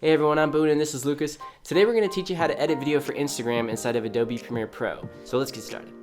Hey everyone, I'm Boone and this is Lucas. Today we're going to teach you how to edit video for Instagram inside of Adobe Premiere Pro. So let's get started.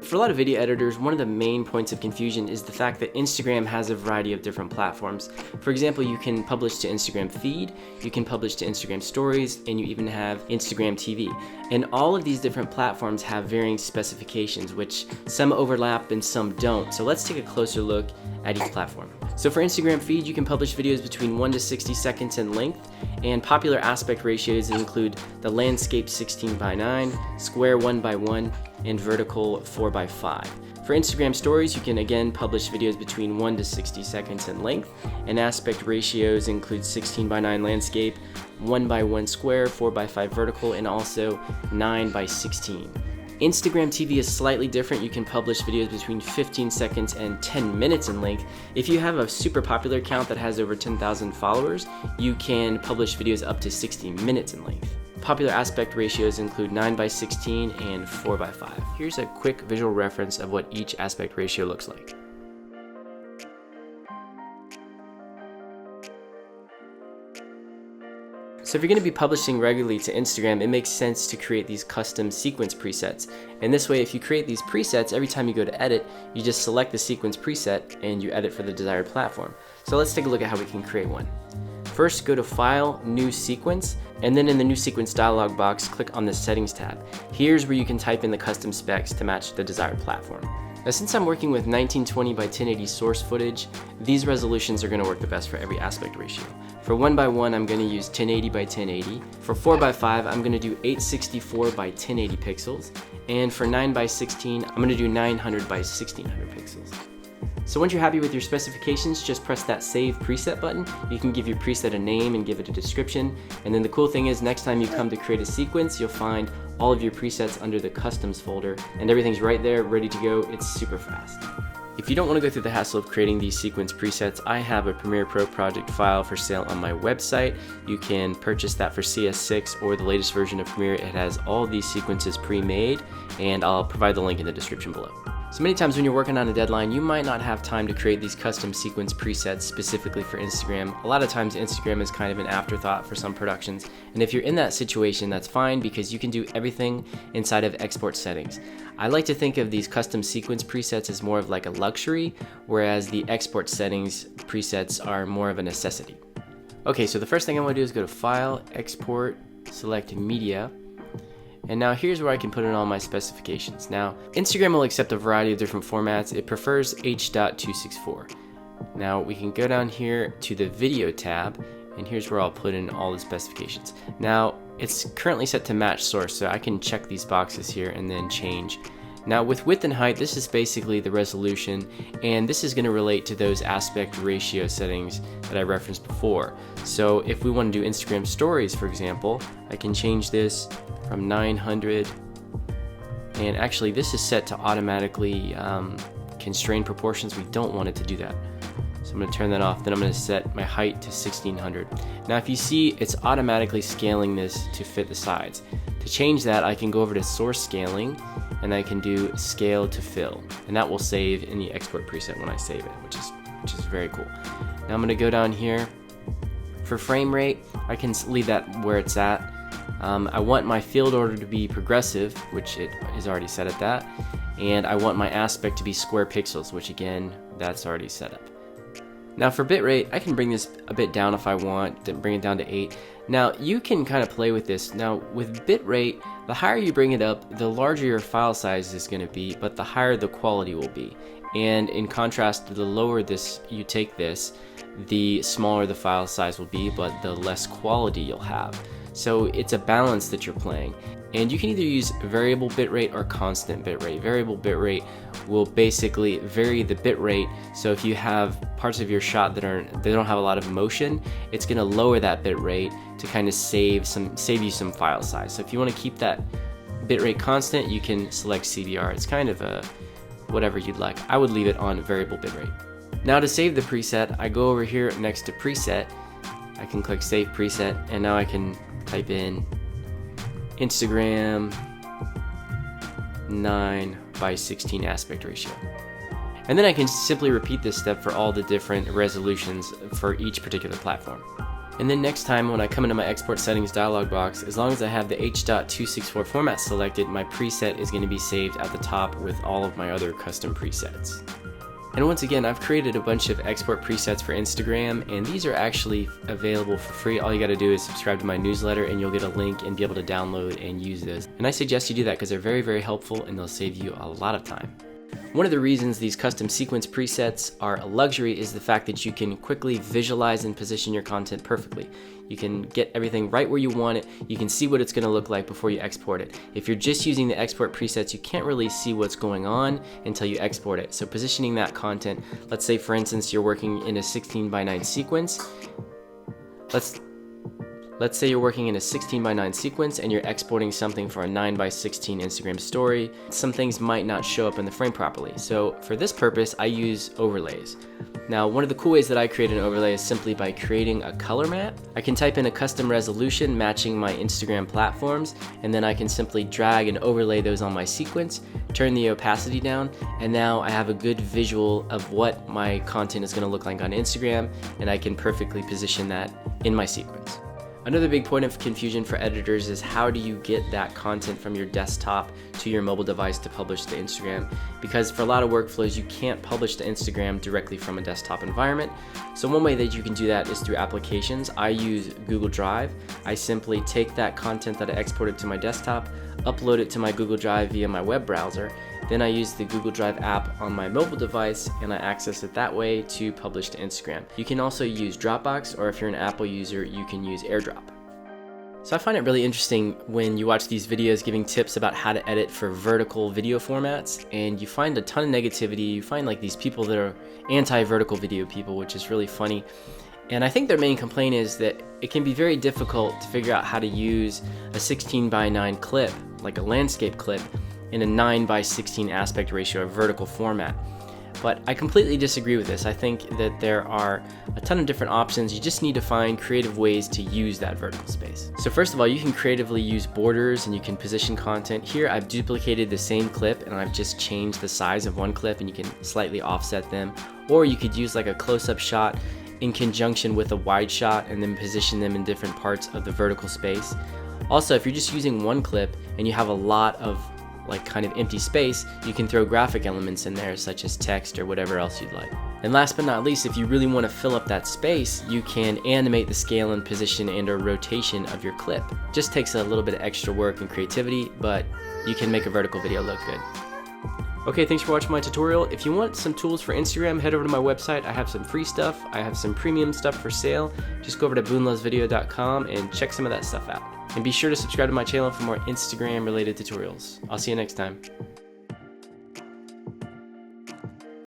For a lot of video editors, one of the main points of confusion is the fact that Instagram has a variety of different platforms. For example, you can publish to Instagram feed, you can publish to Instagram stories, and you even have Instagram TV. And all of these different platforms have varying specifications, which some overlap and some don't. So let's take a closer look at each platform. So for Instagram feed, you can publish videos between 1 to 60 seconds in length, and popular aspect ratios include the landscape 16:9, square 1:1, and vertical 4:5. For Instagram stories, you can again publish videos between 1 to 60 seconds in length, and aspect ratios include 16:9 landscape, 1:1 square, 4:5 vertical, and also 9:16. Instagram TV is slightly different. You can publish videos between 15 seconds and 10 minutes in length. If you have a super popular account that has over 10,000 followers, you can publish videos up to 60 minutes in length. Popular aspect ratios include 9:16 and 4:5. Here's a quick visual reference of what each aspect ratio looks like. So if you're going to be publishing regularly to Instagram, it makes sense to create these custom sequence presets. And this way, if you create these presets, every time you go to edit, you just select the sequence preset and you edit for the desired platform. So let's take a look at how we can create one. First, go to File, New Sequence, and then in the New Sequence dialog box, click on the Settings tab. Here's where you can type in the custom specs to match the desired platform. Now, since I'm working with 1920 by 1080 source footage, these resolutions are going to work the best for every aspect ratio. For 1:1, I'm going to use 1080 by 1080. For 4:5, I'm going to do 864 by 1080 pixels. And for 9:16, I'm going to do 900 by 1600 pixels. So once you're happy with your specifications, just press that Save Preset button. You can give your preset a name and give it a description. And then the cool thing is, next time you come to create a sequence, you'll find all of your presets under the Customs folder, and everything's right there, ready to go. It's super fast. If you don't want to go through the hassle of creating these sequence presets, I have a Premiere Pro project file for sale on my website. You can purchase that for CS6 or the latest version of Premiere. It has all these sequences pre-made, and I'll provide the link in the description below. So many times when you're working on a deadline, you might not have time to create these custom sequence presets specifically for Instagram. A lot of times Instagram is kind of an afterthought for some productions. And if you're in that situation, that's fine because you can do everything inside of export settings. I like to think of these custom sequence presets as more of like a luxury, whereas the export settings presets are more of a necessity. Okay, so the first thing I want to do is go to File, Export, select Media. And now here's where I can put in all my specifications. Now, Instagram will accept a variety of different formats. It prefers H.264. Now we can go down here to the Video tab, and here's where I'll put in all the specifications. Now, it's currently set to match source, so I can check these boxes here and then change. Now with width and height, this is basically the resolution, and this is going to relate to those aspect ratio settings that I referenced before. So if we want to do Instagram stories, for example, I can change this from 900, and actually this is set to automatically constrain proportions. We don't want it to do that. So I'm going to turn that off, then I'm going to set my height to 1600. Now if you see, it's automatically scaling this to fit the sides. To change that, I can go over to source scaling, and I can do scale to fill, and that will save in the export preset when I save it, which is very cool. Now I'm going to go down here. For frame rate, I can leave that where it's at. I want my field order to be progressive, which it is already set at that, and I want my aspect to be square pixels, which again, that's already set up. Now for bitrate, I can bring this a bit down if I want, to bring it down to 8. Now you can kind of play with this. Now with bitrate, the higher you bring it up, the larger your file size is going to be, but the higher the quality will be. And in contrast, the lower you take this, the smaller the file size will be, but the less quality you'll have. So it's a balance that you're playing. And you can either use variable bitrate or constant bitrate. Variable bitrate will basically vary the bitrate. So if you have parts of your shot that don't have a lot of motion, it's going to lower that bitrate to kind of save you some file size. So if you want to keep that bitrate constant, you can select CBR. It's kind of a whatever you'd like. I would leave it on variable bitrate. Now to save the preset, I go over here next to preset. I can click Save Preset, and now I can type in Instagram 9:16 aspect ratio. And then I can simply repeat this step for all the different resolutions for each particular platform. And then next time when I come into my export settings dialog box, as long as I have the H.264 format selected, my preset is going to be saved at the top with all of my other custom presets. And once again, I've created a bunch of export presets for Instagram, and these are actually available for free. All you got to do is subscribe to my newsletter and you'll get a link and be able to download and use those. And I suggest you do that because they're very, very helpful and they'll save you a lot of time. One of the reasons these custom sequence presets are a luxury is the fact that you can quickly visualize and position your content perfectly. You can get everything right where you want it. You can see what it's going to look like before you export it. If you're just using the export presets, you can't really see what's going on until you export it. So positioning that content, let's say for instance you're working in a 16:9 sequence. Let's say you're working in a 16:9 sequence and you're exporting something for a 9:16 Instagram story. Some things might not show up in the frame properly. So for this purpose, I use overlays. Now, one of the cool ways that I create an overlay is simply by creating a color map. I can type in a custom resolution matching my Instagram platforms, and then I can simply drag and overlay those on my sequence, turn the opacity down, and now I have a good visual of what my content is going to look like on Instagram, and I can perfectly position that in my sequence. Another big point of confusion for editors is how do you get that content from your desktop to your mobile device to publish to Instagram? Because for a lot of workflows, you can't publish to Instagram directly from a desktop environment. So one way that you can do that is through applications. I use Google Drive. I simply take that content that I exported to my desktop, upload it to my Google Drive via my web browser. Then I use the Google Drive app on my mobile device and I access it that way to publish to Instagram. You can also use Dropbox, or if you're an Apple user, you can use AirDrop. So I find it really interesting when you watch these videos giving tips about how to edit for vertical video formats, and you find a ton of negativity. You find like these people that are anti-vertical video people, which is really funny. And I think their main complaint is that it can be very difficult to figure out how to use a 16:9 clip, like a landscape clip, in a 9:16 aspect ratio or vertical format. But I completely disagree with this. I think that there are a ton of different options. You just need to find creative ways to use that vertical space. So first of all, you can creatively use borders and you can position content. Here I've duplicated the same clip and I've just changed the size of one clip, and you can slightly offset them. Or you could use like a close-up shot in conjunction with a wide shot and then position them in different parts of the vertical space. Also, if you're just using one clip and you have a lot of like kind of empty space, you can throw graphic elements in there such as text or whatever else you'd like. And last but not least, if you really want to fill up that space, you can animate the scale and position and or rotation of your clip. Just takes a little bit of extra work and creativity, but you can make a vertical video look good. Okay, thanks for watching my tutorial. If you want some tools for Instagram, head over to my website. I have some free stuff. I have some premium stuff for sale. Just go over to boonlovesvideo.com and check some of that stuff out. And be sure to subscribe to my channel for more Instagram related tutorials. I'll see you next time.